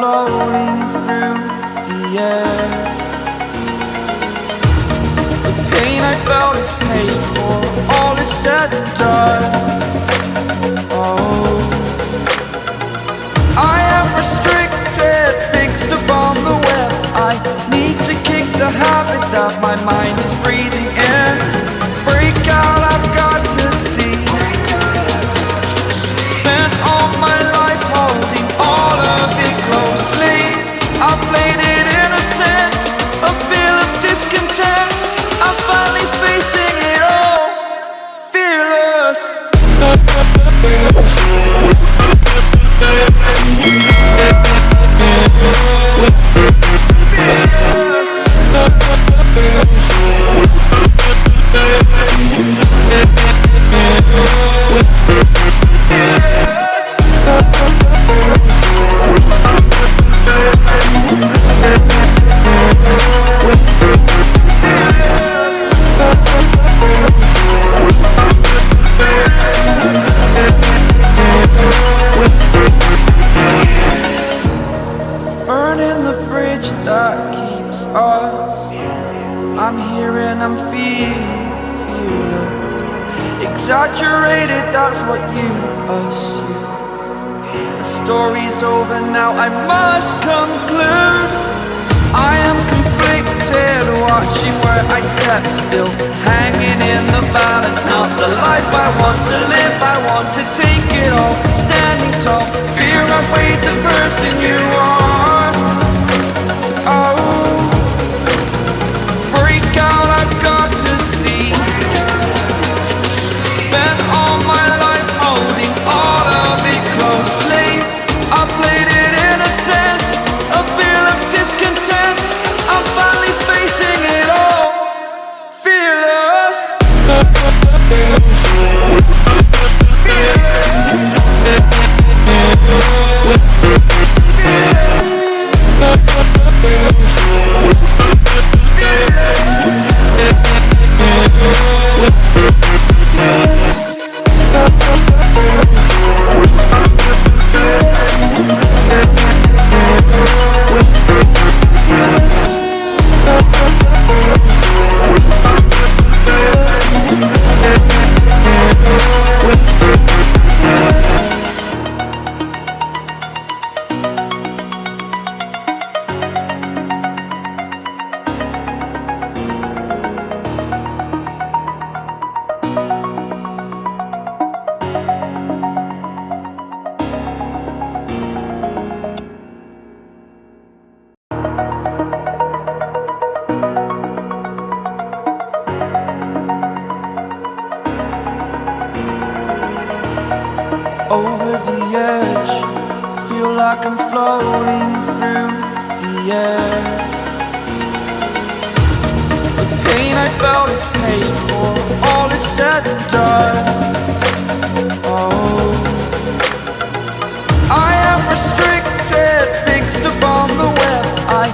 floating through the air. The pain I felt is paid for, all is said and done. Oh, I am restricted, fixed upon the web. I need to kick the habit that my mind is breathing in. Break out, I've got to see. Spent all my life holding all of it closely. I played it innocent, a feel of discontent. I'm finally facing it all, fearless. Burning the bridge that keeps us. I'm here and I'm feeling fearless. Exaggerated, that's what you assume. The story's over now, I must conclude. I am conflicted, watching where I step still, hanging in the balance. Not the life I want to live, I want to take it all. Standing tall, fear outweighed the person you are. Oh, break out, I've got to see. Spent all my life holding all of it closely. I played it innocent, a feel of discontent. I'm finally facing it all, fearless. Over the edge, feel like I'm floating through the air. The pain I felt is paid for, all is said and done. Oh, I am restricted, fixed upon the web. I